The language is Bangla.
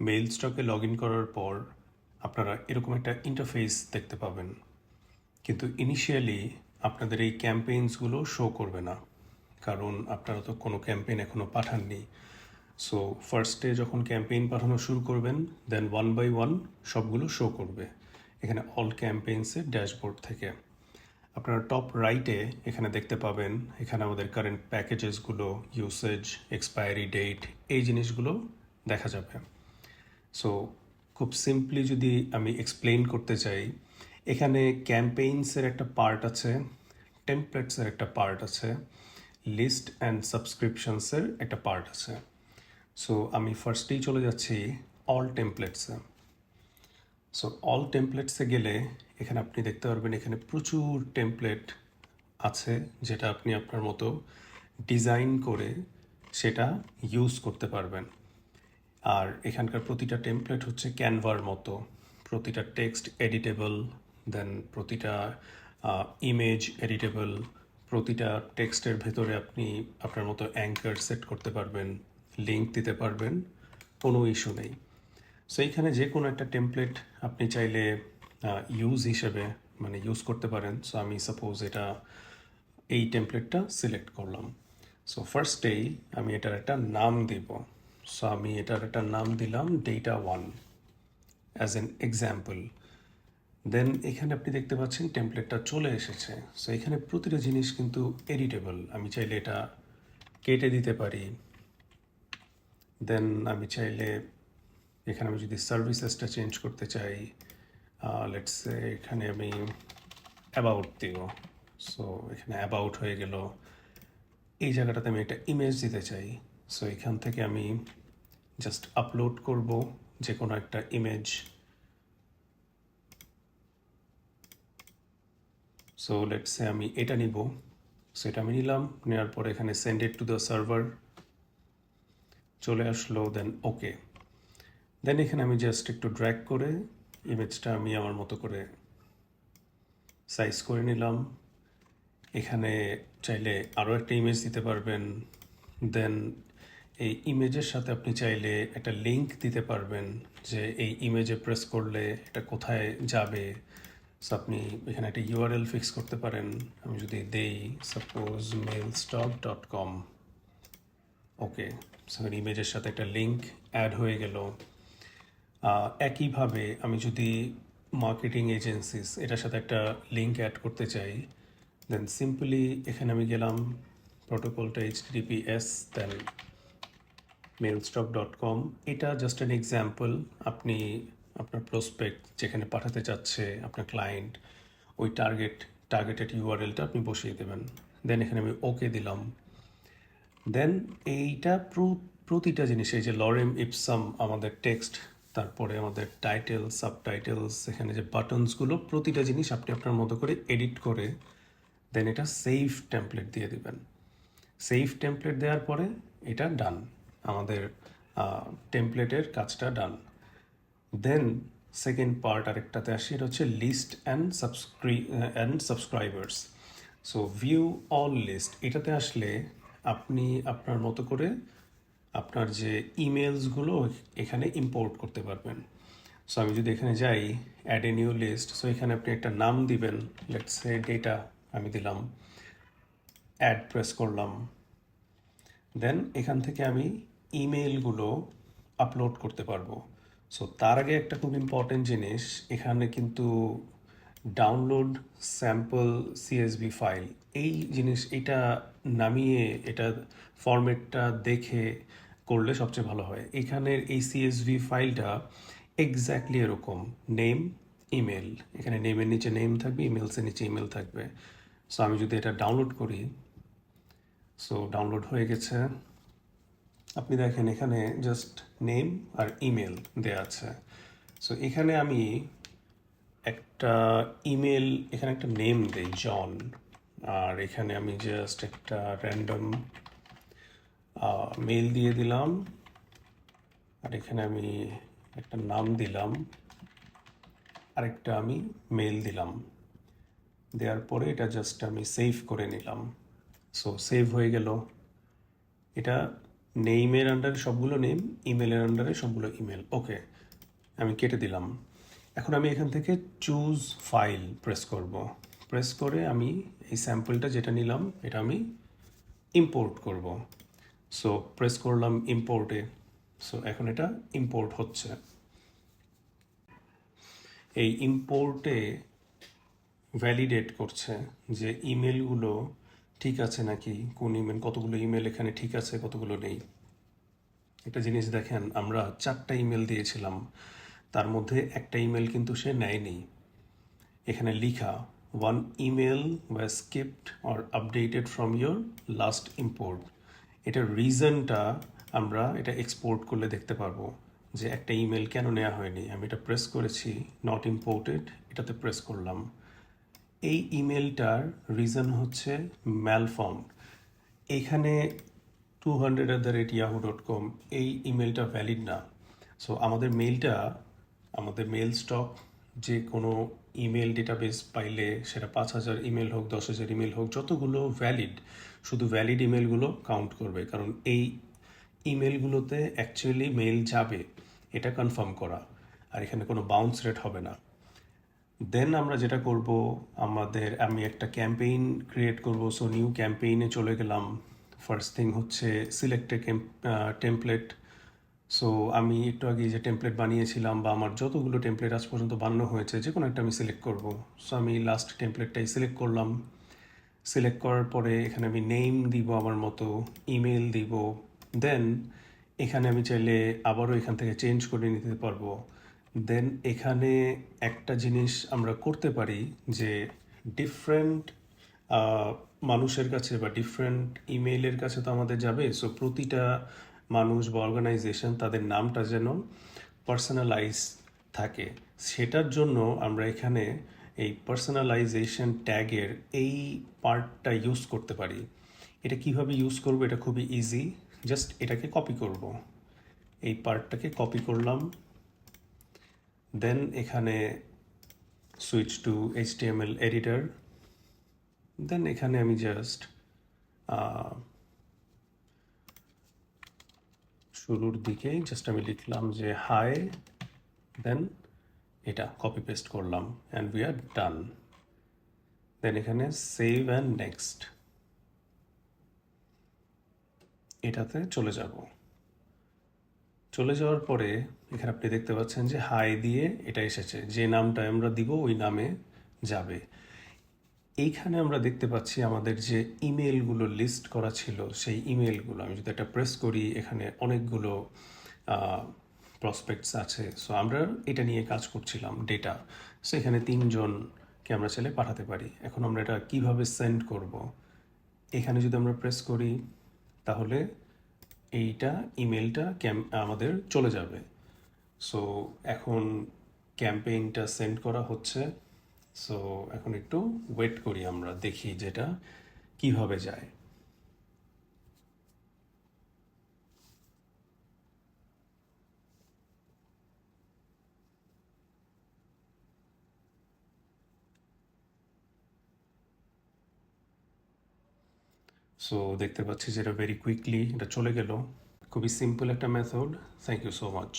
মেইল স্টকে লগ ইন করার পর আপনারা এরকম একটা ইন্টারফেস দেখতে পাবেন, কিন্তু ইনিশিয়ালি আপনাদের এই ক্যাম্পেইনসগুলো শো করবে না, কারণ আপনারা তো কোনো ক্যাম্পেইন এখনও পাঠাননি। সো ফার্স্টে যখন ক্যাম্পেইন পাঠানো শুরু করবেন, দেন ওয়ান বাই ওয়ান সবগুলো শো করবে এখানে অল ক্যাম্পেইনসের ড্যাশবোর্ড থেকে। আপনারা টপ রাইটে এখানে দেখতে পাবেন, এখানে আমাদের কারেন্ট প্যাকেজেসগুলো, ইউসেজ, এক্সপায়ারি ডেট, এই জিনিসগুলো দেখা যাবে। সো খুব সিম্পলি যদি আমি এক্সপ্লেইন করতে চাই, এখানে ক্যাম্পেইনসের একটা পার্ট আছে, টেমপ্লেটসের একটা পার্ট আছে, লিস্ট অ্যান্ড সাবস্ক্রিপশনসের একটা পার্ট আছে। সো আমি ফার্স্টেই চলে যাচ্ছি অল টেমপ্লেটসে। সো অল টেমপ্লেটসে গেলে এখানে আপনি দেখতে পারবেন এখানে প্রচুর টেমপ্লেট আছে, যেটা আপনি আপনার মতো ডিজাইন করে সেটা ইউজ করতে পারবেন। আর এখানকার প্রতিটা টেমপ্লেট হচ্ছে ক্যানভার মতো, প্রতিটা টেক্সট এডিটেবল, দেন প্রতিটা ইমেজ এডিটেবল, প্রতিটা টেক্সটের ভেতরে আপনি আপনার মতো অ্যাঙ্কার সেট করতে পারবেন, লিঙ্ক দিতে পারবেন, কোনো ইস্যু নেই। সো এইখানে যে কোনো একটা টেমপ্লেট আপনি চাইলে ইউজ হিসেবে মানে ইউজ করতে পারেন। সো আমি সাপোজ এই টেমপ্লেটটা সিলেক্ট করলাম। সো ফার্স্টেই আমি এটার একটা নাম দিব। সো আমি এটার একটা নাম দিলাম ডেটা 1 অ্যাজ এন এক্সাম্পল। দেন এখানে আপনি দেখতে পাচ্ছেন টেমপ্লেটটা চলে এসেছে। সো এখানে প্রতিটা জিনিস কিন্তু এডিটেবল, আমি চাইলে এটা কেটে দিতে পারি। দেন আমি চাইলে এখানে আমি যদি সার্ভিসেসটা চেঞ্জ করতে চাই, লেটস সে এখানে আমি অ্যাবাউট দিব। সো এখানে অ্যাবাউট হয়ে গেল। এই জায়গাটাতে আমি একটা ইমেজ দিতে চাই। সো এখান থেকে আমি জাস্ট আপলোড করব যে কোনো একটা ইমেজ। সো লেটস সে আমি এটা নিব। সো এটা আমি নিলাম, নেওয়ার পরে এখানে send it to the server চলে আসলো। দেন ওকে। দেন এখানে আমি জাস্ট একটু ড্র্যাগ করে ইমেজটা আমি আমার মতো করে সাইজ করে নিলাম। এখানে চাইলে আরও একটা ইমেজ দিতে পারবেন। দেন এই ইমেজের সাথে আপনি চাইলে একটা লিঙ্ক দিতে পারবেন যে এই ইমেজে প্রেস করলে এটা কোথায় যাবে। সো আপনি এখানে একটা ইউআরএল ফিক্স করতে পারেন। আমি যদি দেই সাপোজ mailstock.com, ওকে। সো ইমেজের সাথে একটা লিঙ্ক অ্যাড হয়ে গেল। একইভাবে আমি যদি মার্কেটিং এজেন্সিস এটার সাথে একটা লিঙ্ক অ্যাড করতে চাই, দেন সিম্পলি এখানে আমি গেলাম, প্রোটোকলটা HTTPS, দেন mailstock.com। এটা জাস্ট অ্যান এক্সাম্পল। আপনি আপনার প্রসপেক্ট যেখানে পাঠাতে চাচ্ছে আপনার ক্লায়েন্ট, ওই টার্গেটেড ইউআরএলটা আপনি বসিয়ে দেবেন। দেন এখানে আমি ওকে দিলাম। দেন এইটা প্রতিটা জিনিস, এই যে লরেম ইপসাম আমাদের টেক্সট, তারপরে আমাদের টাইটেল, সাবটাইটেলস, এখানে যে বাটনসগুলো, প্রতিটা জিনিস আপনি আপনার মতো করে এডিট করে দেন এটা সেভ টেমপ্লেট দিয়ে দিবেন। সেভ টেমপ্লেট দেওয়ার পরে এটা ডান, আমাদের টেমপ্লেটের কাজটা ডান। দেন সেকেন্ড পার্ট আরেকটাতে আসি, এটা হচ্ছে list and subscribers. So view all list, এটাতে আসলে আপনি আপনার মতো করে আপনার যে ইমেলসগুলো এখানে ইম্পোর্ট করতে পারবেন। সো আমি যদি এখানে যাই add a new list, so এখানে আপনি একটা নাম দিবেন, লেটস সে ডেটা আমি দিলাম, অ্যাড প্রেস করলাম। দেন এখান থেকে আমি ইমেলগুলো আপলোড করতে পারবো। সো তার আগে একটা খুব ইম্পর্টেন্ট জিনিস, এখানে কিন্তু ডাউনলোড স্যাম্পল সিএসভি ফাইল, এই জিনিস এটা নামিয়ে এটা ফরম্যাটটা দেখে করলে সবচেয়ে ভালো হয়। এখানের এই সিএসভি ফাইলটা এক্স্যাক্টলি এরকম, নেম ইমেল, এখানে নেমের নিচে নেম থাকবে, ইমেলসের নিচে ইমেল থাকবে। সো আমি যদি এটা ডাউনলোড করি, সো ডাউনলোড হয়ে গেছে। আপনি দেখেন এখানে জাস্ট নেম আর ইমেল দেয়া আছে। সো এখানে আমি একটা ইমেল, এখানে একটা নেম দেই জন, আর এখানে আমি জাস্ট একটা র্যান্ডম মেল দিয়ে দিলাম, আর এখানে আমি একটা নাম দিলাম, আরেকটা আমি মেল দিলাম। দেওয়ার পরে এটা জাস্ট আমি সেভ করে নিলাম। সো সেভ হয়ে গেল। এটা নেইমের আন্ডারে সবগুলো নেম, ইমেলের আন্ডারে সবগুলো ইমেল। ওকে, আমি কেটে দিলাম। এখন আমি এখান থেকে চুজ ফাইল প্রেস করব। প্রেস করে আমি এই স্যাম্পলটা যেটা নিলাম এটা আমি ইম্পোর্ট করব। সো প্রেস করলাম ইম্পোর্টে। সো এখন এটা ইম্পোর্ট হচ্ছে। এই ইম্পোর্টে ভ্যালিডেট করছে যে ইমেলগুলো ঠিক আছে নাকি, কোন ইমেল, কতগুলো ইমেল এখানে ঠিক আছে, কতগুলো নেই। একটা জিনিস দেখেন, আমরা 4টা ইমেল দিয়েছিলাম, তার মধ্যে একটা ইমেল কিন্তু সে নেয়নি। এখানে লিখা one email was skipped or updated from your last import. এটার রিজনটা আমরা এটা এক্সপোর্ট করলে দেখতে পারবো যে একটা ইমেল কেন নেওয়া হয়নি। আমি এটা প্রেস করেছি, নট ইম্পোর্টেড, এটাতে প্রেস করলাম। এই ইমেলটার রিজন হচ্ছে ম্যালফর্ম। এখানে 200@yahoo.com এই ইমেলটা ভ্যালিড না। সো আমাদের মেইলটা, আমাদের মেল স্টক, যে কোনো ইমেল ডেটাবেস পাইলে সেটা 5,000 ইমেল হোক, 10,000 ইমেল হোক, যতগুলো ভ্যালিড, শুধু ভ্যালিড ইমেলগুলো কাউন্ট করবে। কারণ এই ইমেলগুলোতে অ্যাকচুয়ালি মেল যাবে, এটা কনফার্ম করা, আর এখানে কোনো বাউন্স রেট হবে না। দেন আমরা যেটা করব, আমি একটা ক্যাম্পেইন ক্রিয়েট করব। সো নিউ ক্যাম্পেইনে চলে গেলাম। ফার্স্ট থিং হচ্ছে সিলেক্ট এ টেমপ্লেট। সো আমি একটু আগে যে টেমপ্লেট বানিয়েছিলাম, বা আমার যতগুলো টেমপ্লেট আজ পর্যন্ত বানানো হয়েছে, যে কোনো একটা আমি সিলেক্ট করব। সো আমি লাস্ট টেমপ্লেটটাই সিলেক্ট করলাম। সিলেক্ট করার পরে এখানে আমি নেম দিব আমার মতো, ইমেল দিব। দেন এখানে আমি চাইলে আবারও এখান থেকে চেঞ্জ করে নিতে পারবো। দেন এখানে একটা জিনিস আমরা করতে পারি যে ডিফারেন্ট মানুষের কাছে বা ডিফারেন্ট ইমেইলের কাছে তো আমাদের যাবে। সো প্রতিটা মানুষ বা অর্গানাইজেশন তাদের নামটা যেন পার্সোনালাইজ থাকে, সেটার জন্য আমরা এখানে এই পার্সোনালাইজেশন ট্যাগের এই পার্টটা ইউজ করতে পারি। এটা কিভাবে ইউজ করব, এটা খুবই ইজি। জাস্ট এটাকে কপি করব, এই পার্টটাকে কপি করলাম। দেন এখানে সুইচ টু HTML এডিটর। দেন এখানে আমি জাস্ট শুরুর দিকেই জাস্ট আমি লিখলাম যে হাই, দেন এটা কপি পেস্ট করলাম, অ্যান্ড উই আর ডান। দেন এখানে সেভ অ্যান্ড নেক্সট, এটাতে চলে যাব। চলে যাওয়ার পরে এখানে আপনি দেখতে পাচ্ছেন যে হাই দিয়ে এটা এসেছে, যে নামটা আমরা দিব ওই নামে যাবে। এইখানে আমরা দেখতে পাচ্ছি আমাদের যে ইমেলগুলো লিস্ট করা ছিল, সেই ইমেলগুলো আমি যদি একটা প্রেস করি, এখানে অনেকগুলো প্রসপেক্টস আছে। সো আমরা এটা নিয়ে কাজ করছিলাম, ডেটা। সো এখানে 3জনকে আমরা চাইলে পাঠাতে পারি। এখন আমরা এটা কিভাবে সেন্ড করব, এখানে যদি আমরা প্রেস করি তাহলে এইটা ইমেলটা আমাদের চলে যাবে। সো এখন ক্যাম্পেইনটা সেন্ড করা হচ্ছে। সো এখন একটু ওয়েট করি, আমরা দেখি যেটা কিভাবে যায়। সো দেখতে পাচ্ছি যেটা ভেরি কুইকলি এটা চলে গেল। খুবই সিম্পল একটা method. Thank you so much.